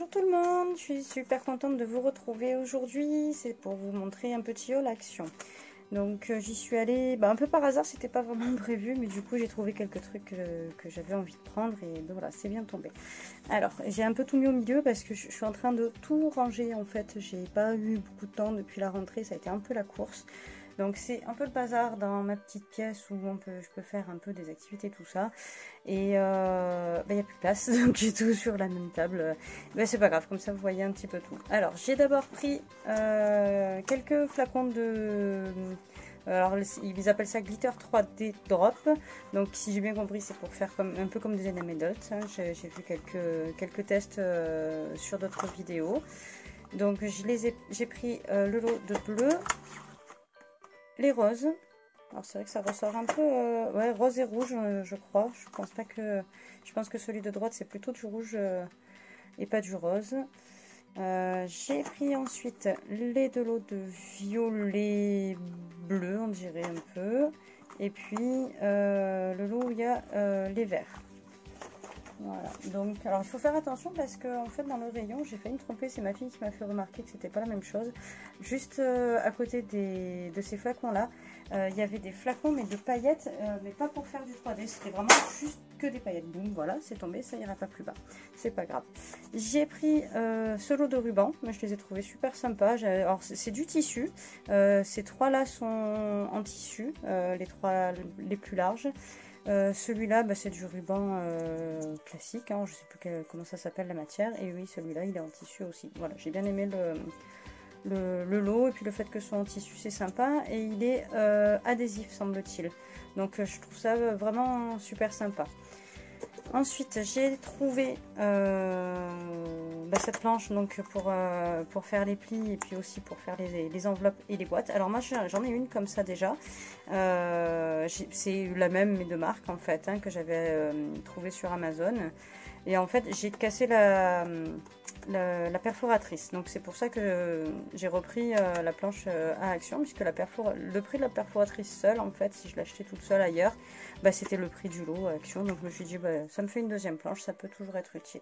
Bonjour tout le monde, je suis super contente de vous retrouver aujourd'hui, c'est pour vous montrer un petit haul action. Donc j'y suis allée un peu par hasard, c'était pas vraiment prévu, mais du coup j'ai trouvé quelques trucs que j'avais envie de prendre et voilà, c'est bien tombé. Alors j'ai un peu tout mis au milieu parce que je suis en train de tout ranger en fait, j'ai pas eu beaucoup de temps depuis la rentrée, ça a été un peu la course. Donc c'est un peu le bazar dans ma petite pièce où je peux faire un peu des activités, tout ça. Et il n'y a plus de place, donc j'ai tout sur la même table. Mais c'est pas grave, comme ça vous voyez un petit peu tout. Alors j'ai d'abord pris quelques flacons de... Alors ils appellent ça Glitter 3D Drop. Donc si j'ai bien compris c'est pour faire un peu comme des enamel dots. Hein. J'ai vu quelques tests sur d'autres vidéos. Donc j'ai pris le lot de bleu. Les roses, alors c'est vrai que ça ressort un peu, ouais, rose et rouge, je crois. Je pense que celui de droite c'est plutôt du rouge et pas du rose. J'ai pris ensuite les deux lots de violet bleu, on dirait un peu, et puis le lot où il y a les verts. Voilà, donc alors il faut faire attention parce que en fait dans le rayon j'ai failli me tromper, c'est ma fille qui m'a fait remarquer que c'était pas la même chose. Juste à côté de ces flacons là, il y avait des flacons mais de paillettes, mais pas pour faire du 3D, c'était vraiment juste que des paillettes. Donc voilà, c'est tombé, ça ira pas plus bas, c'est pas grave. J'ai pris ce lot de rubans, mais je les ai trouvés super sympas. Alors c'est du tissu, ces trois là sont en tissu, les trois les plus larges. Celui-là, c'est du ruban classique, hein, je sais plus comment ça s'appelle la matière. Et oui, celui-là, il est en tissu aussi. Voilà, j'ai bien aimé le lot. Et puis le fait que ce soit en tissu, c'est sympa. Et il est adhésif, semble-t-il. Donc je trouve ça vraiment super sympa. Ensuite, j'ai trouvé cette planche donc pour faire les plis et puis aussi pour faire les enveloppes et les boîtes. Alors moi j'en ai une comme ça déjà. C'est la même mais de marque en fait hein, que j'avais trouvé sur Amazon. Et en fait j'ai cassé la perforatrice. Donc c'est pour ça que j'ai repris la planche à action, puisque le prix de la perforatrice seule, en fait, si je l'achetais toute seule ailleurs, c'était le prix du lot à action. Donc je me suis dit, ça me fait une deuxième planche, ça peut toujours être utile.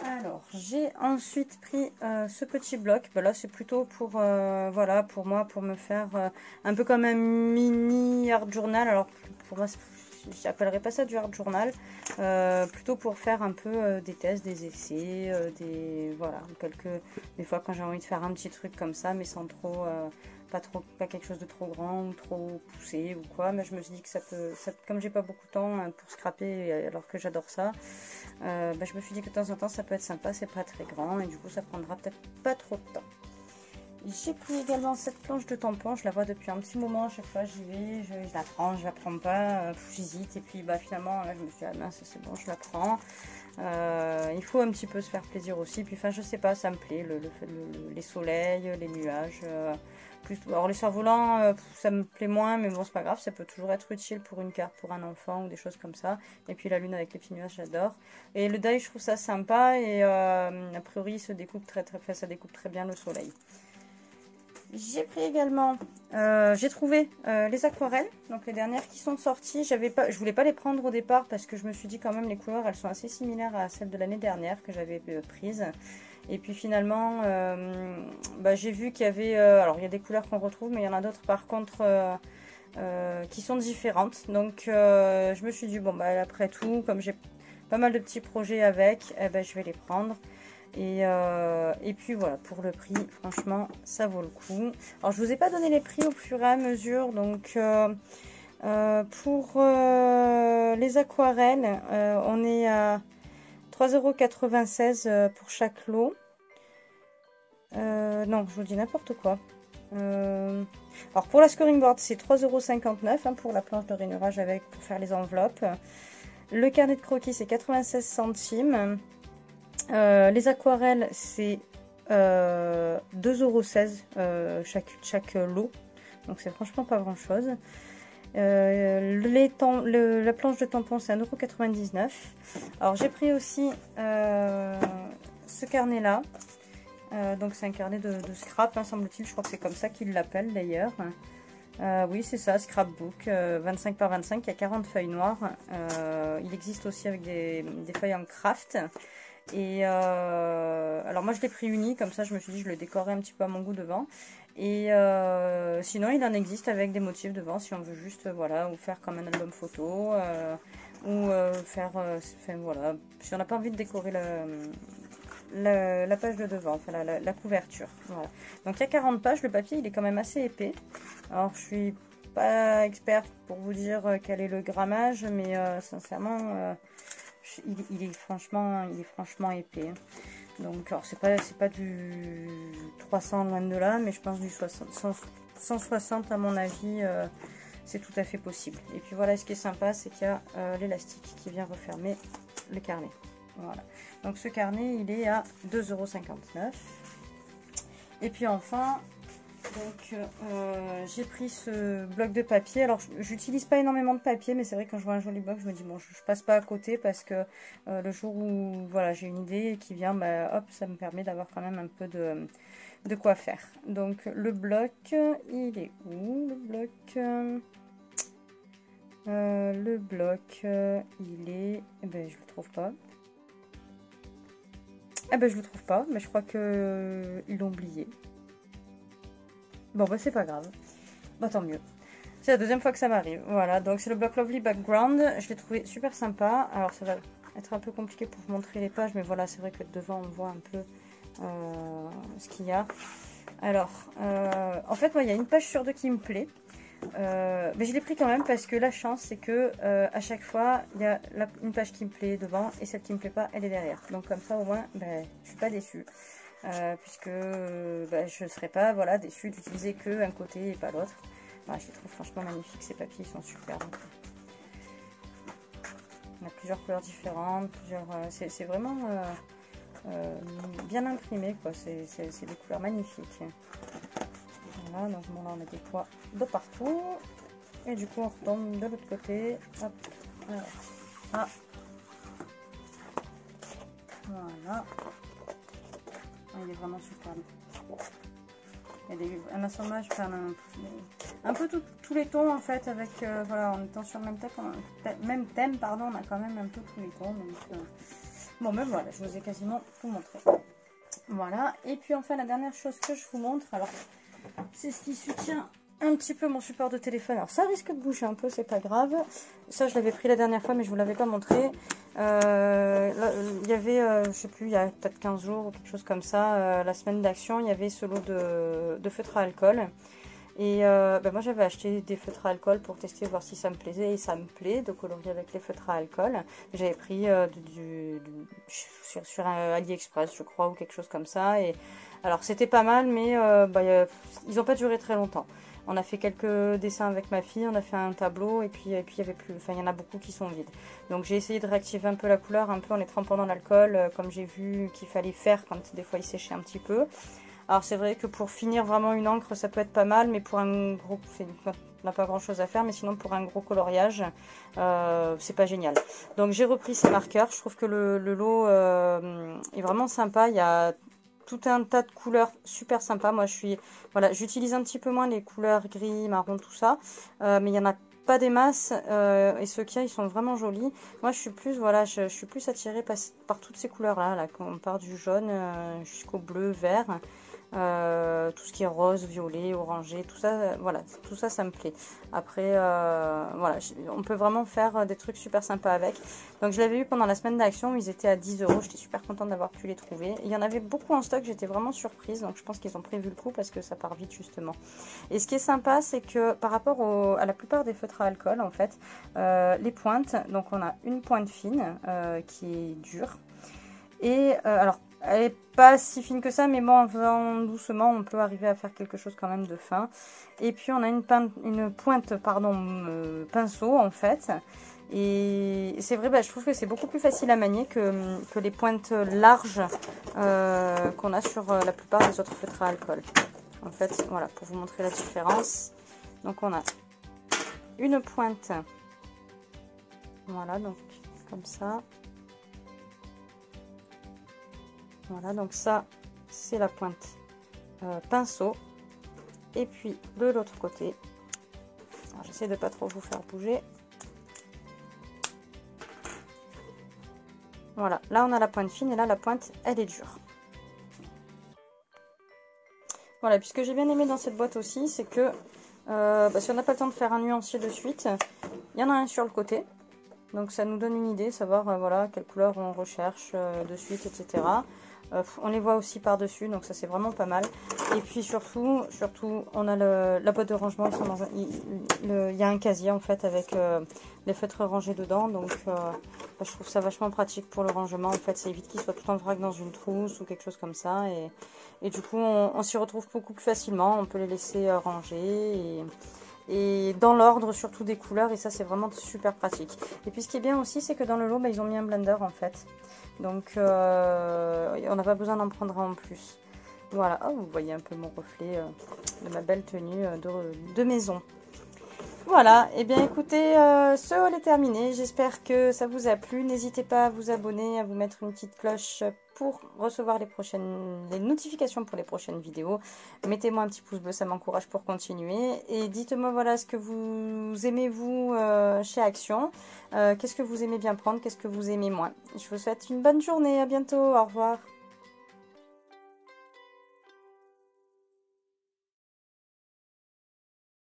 Alors, j'ai ensuite pris ce petit bloc. Là, c'est plutôt pour, voilà, pour moi, pour me faire un peu comme un mini art journal. Alors, pour moi, j'appellerais pas ça du art journal, plutôt pour faire un peu des tests, des essais, voilà, des fois quand j'ai envie de faire un petit truc comme ça, mais sans trop, pas quelque chose de trop grand ou trop poussé ou quoi. Mais je me suis dit que comme j'ai pas beaucoup de temps hein, pour scraper, alors que j'adore ça, je me suis dit que de temps en temps ça peut être sympa, c'est pas très grand et du coup ça prendra peut-être pas trop de temps. J'ai pris également cette planche de tampon, je la vois depuis un petit moment, à chaque fois j'y vais, je la prends, je la prends pas, j'hésite et puis finalement là je me suis dit ah mince c'est bon je la prends. Il faut un petit peu se faire plaisir aussi, puis je sais pas, ça me plaît, les soleils, les nuages, alors les cerfs-volants ça me plaît moins mais bon c'est pas grave, ça peut toujours être utile pour une carte pour un enfant ou des choses comme ça. Et puis la lune avec les petits nuages j'adore. Et le die je trouve ça sympa et a priori ça découpe ça découpe très bien le soleil. J'ai pris également, j'ai trouvé les aquarelles, donc les dernières qui sont sorties. Je voulais pas les prendre au départ parce que je me suis dit quand même les couleurs elles sont assez similaires à celles de l'année dernière que j'avais prises. Et puis finalement, j'ai vu qu'il y avait, alors il y a des couleurs qu'on retrouve, mais il y en a d'autres par contre qui sont différentes. Donc je me suis dit bon après tout, comme j'ai pas mal de petits projets avec, je vais les prendre. Et puis voilà, pour le prix, franchement, ça vaut le coup. Alors, je vous ai pas donné les prix au fur et à mesure. Donc, pour les aquarelles, on est à 3,96 € pour chaque lot. Non, je vous dis n'importe quoi. Alors, pour la scoring board, c'est 3,59 € hein, pour la planche de rainurage pour faire les enveloppes. Le carnet de croquis, c'est 96 centimes. Les aquarelles c'est 2,16 € chaque lot, donc c'est franchement pas grand chose. La planche de tampon c'est 1,99 €. Alors j'ai pris aussi ce carnet là, donc c'est un carnet de scrap hein, semble-t-il, je crois que c'est comme ça qu'ils l'appellent d'ailleurs. Oui c'est ça, scrapbook 25 par 25, il y a 40 feuilles noires. Il existe aussi avec des feuilles en craft. Et alors moi je l'ai pris uni, comme ça je me suis dit je le décorais un petit peu à mon goût devant. Et sinon il en existe avec des motifs devant si on veut juste voilà, ou faire comme un album photo, ou faire, enfin, voilà, si on n'a pas envie de décorer la page de devant, enfin la couverture. Voilà. Donc il y a 40 pages, le papier il est quand même assez épais. Alors je suis pas experte pour vous dire quel est le grammage, mais sincèrement il est franchement épais. Donc alors c'est pas du 300 loin de là, mais je pense du 160 à mon avis, c'est tout à fait possible. Et puis voilà, ce qui est sympa, c'est qu'il y a l'élastique qui vient refermer le carnet. Voilà. Donc ce carnet, il est à 2,59 €. Et puis enfin, donc j'ai pris ce bloc de papier. Alors j'utilise pas énormément de papier, mais c'est vrai que quand je vois un joli bloc, je me dis bon, je passe pas à côté parce que le jour où voilà, j'ai une idée qui vient, bah, hop, ça me permet d'avoir quand même un peu de quoi faire. Donc le bloc, il est où le bloc? Il est... Eh ben, je le trouve pas. Eh ben, je le trouve pas, mais je crois que ils l'ont oublié. Bon, bah, c'est pas grave. Bah, tant mieux. C'est la deuxième fois que ça m'arrive. Voilà, donc c'est le bloc Lovely Background. Je l'ai trouvé super sympa. Alors, ça va être un peu compliqué pour vous montrer les pages, mais voilà, c'est vrai que devant, on voit un peu ce qu'il y a. Alors, en fait, moi, il y a une page sur deux qui me plaît. Mais je l'ai pris quand même parce que la chance c'est que à chaque fois il y a une page qui me plaît devant et celle qui me plaît pas elle est derrière, donc comme ça au moins ben, je suis pas déçue puisque ben, je ne serais pas voilà, déçue d'utiliser que un côté et pas l'autre. Voilà, je les trouve franchement magnifiques, ces papiers ils sont super. On a plusieurs couleurs différentes, c'est vraiment bien imprimé quoi, c'est des couleurs magnifiques. Voilà, donc bon, là on a des poids de partout. Et du coup on retombe de l'autre côté. Hop. Alors, ah. Voilà. Il est vraiment superbe. Il y a un assemblage, un peu tous les tons en fait, avec voilà, en étant sur le même thème, pardon, on a quand même un peu tous les tons. Donc, bon ben voilà, je vous ai quasiment tout montré. Voilà, et puis enfin la dernière chose que je vous montre, alors c'est ce qui soutient un petit peu mon support de téléphone. Alors ça risque de bouger un peu, c'est pas grave. Ça je l'avais pris la dernière fois mais je vous l'avais pas montré. Là, il y avait, je sais plus, il y a peut-être 15 jours ou quelque chose comme ça, la semaine d'action, il y avait ce lot de feutres à alcool. Et ben moi j'avais acheté des feutres à alcool pour tester, voir si ça me plaisait, et ça me plaît de colorier avec les feutres à alcool. J'avais pris sur AliExpress je crois, ou quelque chose comme ça. Et alors c'était pas mal, mais ils n'ont pas duré très longtemps. On a fait quelques dessins avec ma fille, on a fait un tableau, et puis il y avait plus, enfin il y en a beaucoup qui sont vides. Donc j'ai essayé de réactiver un peu la couleur, un peu en les trempant dans l'alcool, comme j'ai vu qu'il fallait faire quand des fois ils séchaient un petit peu. Alors c'est vrai que pour finir vraiment une encre ça peut être pas mal, mais pour un gros, on n'a pas grand chose à faire, mais sinon pour un gros coloriage c'est pas génial. Donc j'ai repris ces marqueurs, je trouve que le lot est vraiment sympa, il y a tout un tas de couleurs super sympas. Moi voilà, j'utilise un petit peu moins les couleurs gris, marron, tout ça, mais il y en a pas des masses, et ceux qu'il y a ils sont vraiment jolis. Moi je suis plus, voilà, je suis plus attirée par toutes ces couleurs là, on part du jaune jusqu'au bleu, vert. Tout ce qui est rose, violet, orangé, tout ça, voilà, tout ça, ça me plaît. Après, voilà, on peut vraiment faire des trucs super sympas avec. Donc je l'avais eu pendant la semaine d'action, ils étaient à 10 €, j'étais super contente d'avoir pu les trouver. Il y en avait beaucoup en stock, j'étais vraiment surprise, donc je pense qu'ils ont prévu le coup parce que ça part vite justement. Et ce qui est sympa, c'est que par rapport à la plupart des feutres à alcool, en fait, les pointes, donc on a une pointe fine qui est dure. Et alors, elle n'est pas si fine que ça, mais bon, en faisant doucement, on peut arriver à faire quelque chose quand même de fin. Et puis, on a une pointe, pinceau, en fait. Et c'est vrai, je trouve que c'est beaucoup plus facile à manier que les pointes larges qu'on a sur la plupart des autres feutres à alcool. En fait, voilà, pour vous montrer la différence. Donc, on a une pointe, voilà, donc comme ça. Voilà, donc ça, c'est la pointe pinceau. Et puis, de l'autre côté, j'essaie de pas trop vous faire bouger. Voilà, là on a la pointe fine et là la pointe elle est dure. Voilà, puis ce que j'ai bien aimé dans cette boîte aussi, c'est que si on n'a pas le temps de faire un nuancier de suite, il y en a un sur le côté. Donc ça nous donne une idée, savoir voilà, quelle couleur on recherche de suite, etc. On les voit aussi par-dessus, donc ça c'est vraiment pas mal. Et puis surtout on a la boîte de rangement. Il y a un casier en fait avec les feutres rangés dedans. Donc je trouve ça vachement pratique pour le rangement. En fait, ça évite qu'il soit tout en vrac dans une trousse ou quelque chose comme ça. Et du coup, on s'y retrouve beaucoup plus facilement. On peut les laisser ranger et dans l'ordre surtout des couleurs, et ça c'est vraiment super pratique. Et puis ce qui est bien aussi, c'est que dans le lot ils ont mis un blender en fait, donc on n'a pas besoin d'en prendre un en plus. Voilà, oh, vous voyez un peu mon reflet de ma belle tenue de maison. Voilà, et bien écoutez, ce haul est terminé, j'espère que ça vous a plu. N'hésitez pas à vous abonner, à vous mettre une petite cloche pour recevoir les notifications pour les prochaines vidéos. Mettez-moi un petit pouce bleu, ça m'encourage pour continuer. Et dites-moi voilà ce que vous aimez vous chez Action. Qu'est-ce que vous aimez bien prendre, qu'est-ce que vous aimez moins. Je vous souhaite une bonne journée, à bientôt, au revoir.